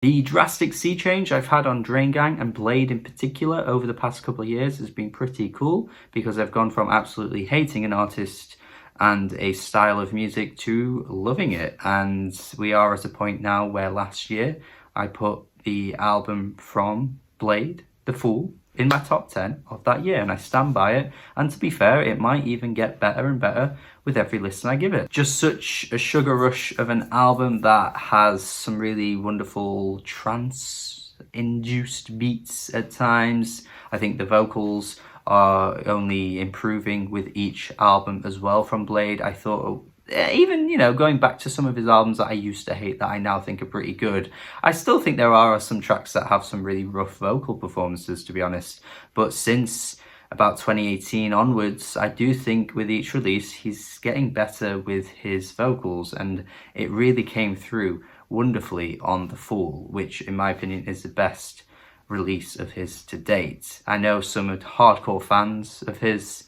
The drastic sea change I've had on Drain Gang and Bladee in particular over the past couple of years has been pretty cool, because I've gone from absolutely hating an artist and a style of music to loving it. And we are at a point now where last year I put the album from Bladee, The Fool, in my top 10 of that year, and I stand by it. And to be fair, it might even get better and better with every listen I give it. Just such a sugar rush of an album that has some really wonderful trance-induced beats at times. I think the vocals are only improving with each album as well from Bladee. I thought, even, you know, going back to some of his albums that I used to hate that I now think are pretty good, I still think there are some tracks that have some really rough vocal performances, to be honest. But since about 2018 onwards, I do think with each release he's getting better with his vocals, and it really came through wonderfully on The Fool, which in my opinion is the best release of his to date. I know some hardcore fans of his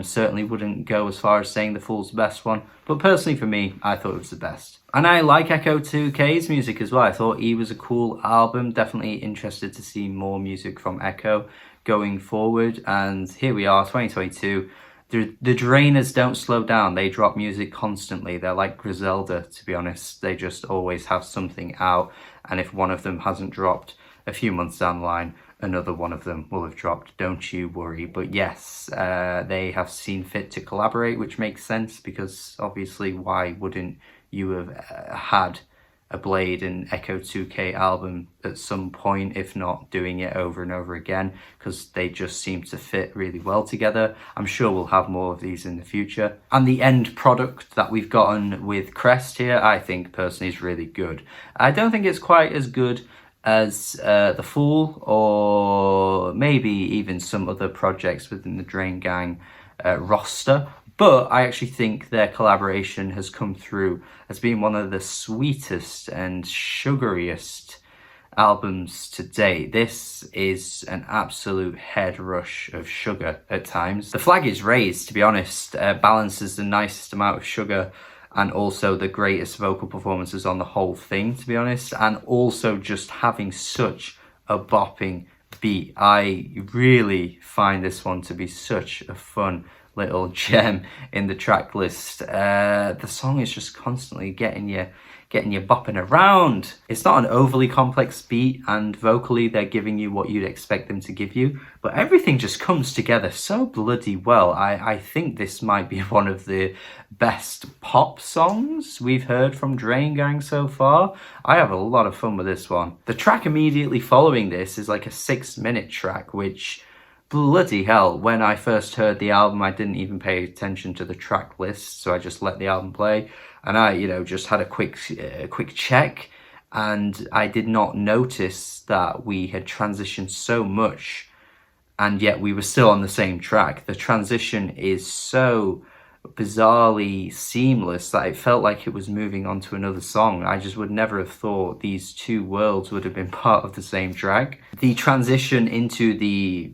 certainly wouldn't go as far as saying The Fool's the best one, but personally for me, I thought it was the best. And I like Ecco2k's music as well. I thought he was a cool album. Definitely interested to see more music from Ecco going forward. And here we are, 2022. The Drainers don't slow down. They drop music constantly. They're like Griselda, to be honest. They just always have something out, and if one of them hasn't dropped a few months down the line, another one of them will have dropped, don't you worry. But yes, they have seen fit to collaborate, which makes sense, because obviously why wouldn't you have had a Bladee and Ecco2k album at some point, if not doing it over and over again, because they just seem to fit really well together. I'm sure we'll have more of these in the future. And the end product that we've gotten with Crest here, I think personally is really good. I don't think it's quite as good as The Fool, or maybe even some other projects within the Drain Gang roster, but I actually think their collaboration has come through as being one of the sweetest and sugariest albums to date. This is an absolute head rush of sugar at times. The flag is raised, to be honest, balances the nicest amount of sugar and also the greatest vocal performances on the whole thing, to be honest, and also just having such a bopping beat. I really find this one to be such a fun little gem in the track list. The song is just constantly getting you bopping around. It's not an overly complex beat, and vocally they're giving you what you'd expect them to give you, but everything just comes together so bloody well. I think this might be one of the best pop songs we've heard from Drain Gang so far. I have a lot of fun with this one. The track immediately following this is like a 6-minute track, which, bloody hell, when I first heard the album I didn't even pay attention to the track list, so I just let the album play, and I, you know, just had a quick check, and I did not notice that we had transitioned so much and yet we were still on the same track. The transition is so bizarrely seamless that it felt like it was moving on to another song. I just would never have thought these two worlds would have been part of the same track. The transition into the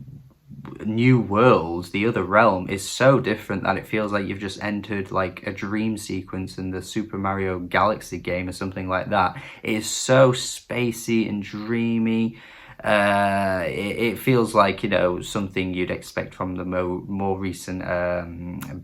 new world, the other realm, is so different that it feels like you've just entered like a dream sequence in the Super Mario Galaxy game or something like that. It is so spacey and dreamy. It feels like, you know, something you'd expect from the more recent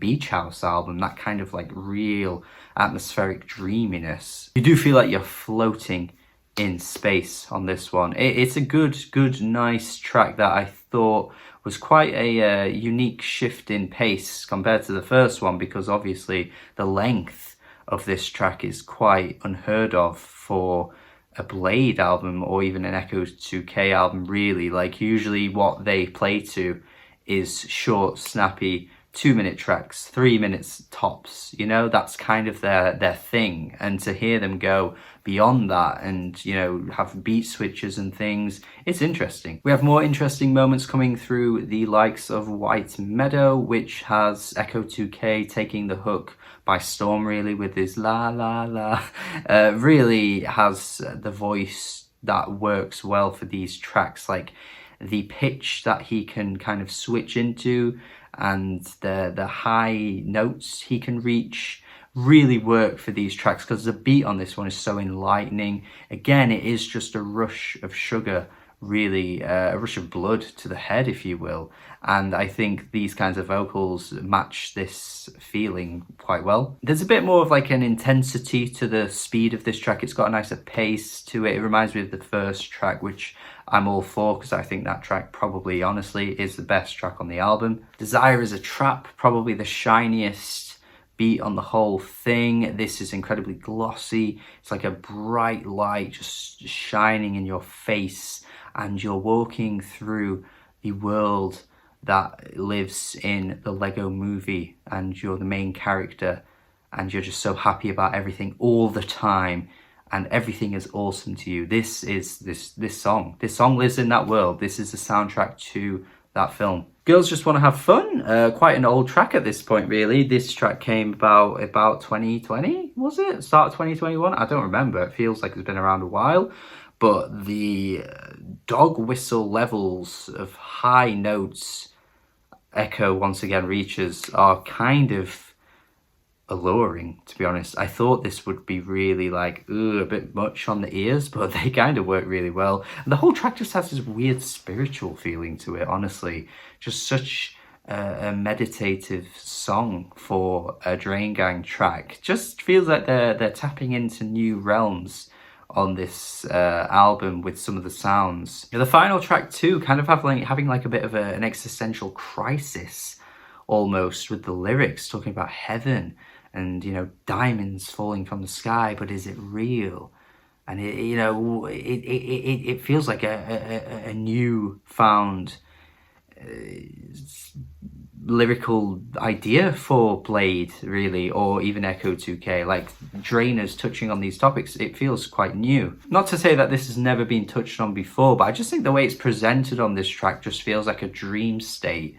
Beach House album, that kind of like real atmospheric dreaminess. You do feel like you're floating in space on this one. It's a good, nice track that I thought was quite a unique shift in pace compared to the first one, because obviously the length of this track is quite unheard of for a Bladee album or even an Ecco2k album, really. Like, usually what they play to is short, snappy 2-minute tracks, 3 minutes tops, you know, that's kind of their thing. And to hear them go beyond that and, you know, have beat switches and things, it's interesting. We have more interesting moments coming through the likes of White Meadow, which has Ecco2k taking the hook by storm, really, with his la la la. Really has the voice that works well for these tracks, like the pitch that he can kind of switch into and the high notes he can reach really work for these tracks because the beat on this one is so enlightening. Again, it is just a rush of sugar, really, a rush of blood to the head, if you will. And I think these kinds of vocals match this feeling quite well. There's a bit more of like an intensity to the speed of this track. It's got a nicer pace to it. It reminds me of the first track, which I'm all for because I think that track probably, honestly, is the best track on the album. Desire is a trap, probably the shiniest beat on the whole thing. This is incredibly glossy. It's like a bright light just shining in your face, and you're walking through the world that lives in the Lego movie, and you're the main character, and you're just so happy about everything all the time, and everything is awesome to you. This song lives in that world. This is the soundtrack to that film. Girls Just Want to Have Fun, quite an old track at this point, really. This track came about 2020, was it? Start of 2021? I don't remember. It feels like it's been around a while. But the dog whistle levels of high notes Echo once again reaches are kind of alluring, to be honest. I thought this would be really like, a bit much on the ears, but they kind of work really well. And the whole track just has this weird spiritual feeling to it, honestly. Just such a meditative song for a Drain Gang track. Just feels like they're tapping into new realms on this album with some of the sounds. The final track too, kind of having like a bit of an existential crisis almost, with the lyrics talking about heaven and, you know, diamonds falling from the sky, but is it real? And it feels like a new found lyrical idea for Bladee, really, or even Ecco2k. Like, Drainers touching on these topics, it feels quite new. Not to say that this has never been touched on before, but I just think the way it's presented on this track just feels like a dream state,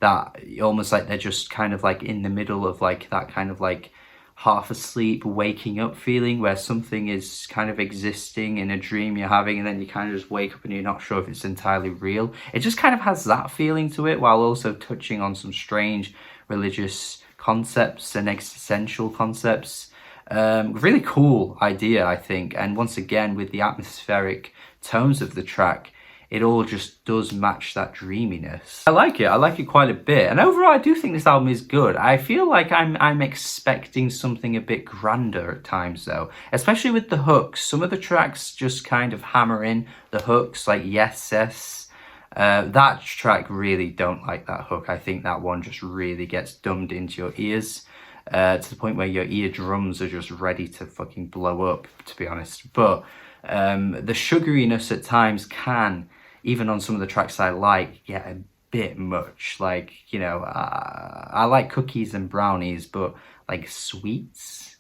that almost like they're just kind of like in the middle of like that kind of like half asleep waking up feeling, where something is kind of existing in a dream you're having, and then you kind of just wake up and you're not sure if it's entirely real. It just kind of has that feeling to it, while also touching on some strange religious concepts and existential concepts. Really cool idea, I think. And once again, with the atmospheric tones of the track, it all just does match that dreaminess. I like it quite a bit. And overall, I do think this album is good. I feel like I'm expecting something a bit grander at times though, especially with the hooks. Some of the tracks just kind of hammer in the hooks, like Yes Yes. That track, really don't like that hook. I think that one just really gets dumbed into your ears to the point where your eardrums are just ready to fucking blow up, to be honest. But the sugariness at times can, even on some of the tracks I like, get a bit much. Like, you know, I like cookies and brownies, but like sweets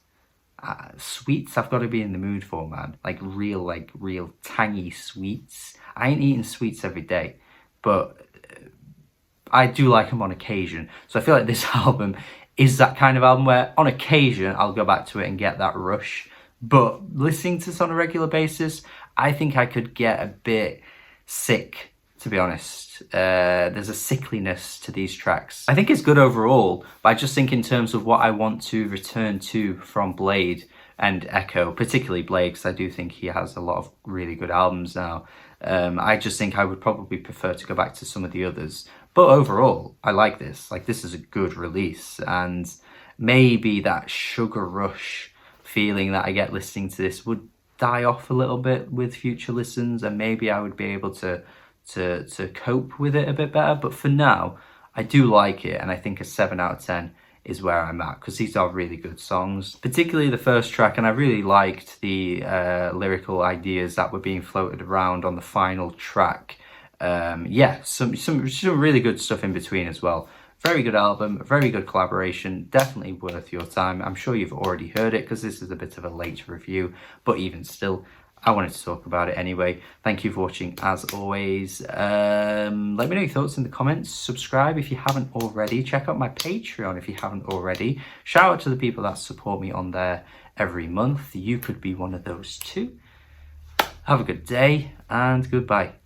I've got to be in the mood for, man. Like real tangy sweets. I ain't eating sweets every day, but I do like them on occasion. So I feel like this album is that kind of album where on occasion I'll go back to it and get that rush. But listening to this on a regular basis, I think I could get a bit sick, to be honest. There's a sickliness to these tracks. I think it's good overall, but I just think in terms of what I want to return to from Bladee and Echo, particularly Bladee, because I do think he has a lot of really good albums now. I just think I would probably prefer to go back to some of the others. But overall, I like this. Like, this is a good release, and maybe that sugar rush feeling that I get listening to this would die off a little bit with future listens, and maybe I would be able to cope with it a bit better. But for now, I do like it, and I think a 7 out of 10 is where I'm at, because these are really good songs, particularly the first track. And I really liked the lyrical ideas that were being floated around on the final track. Yeah, some really good stuff in between as well. Very good album, very good collaboration, definitely worth your time. I'm sure you've already heard it because this is a bit of a late review, but even still, I wanted to talk about it anyway. Thank you for watching, as always. Let me know your thoughts in the comments. Subscribe if you haven't already. Check out my Patreon if you haven't already. Shout out to the people that support me on there every month. You could be one of those too. Have a good day, and goodbye.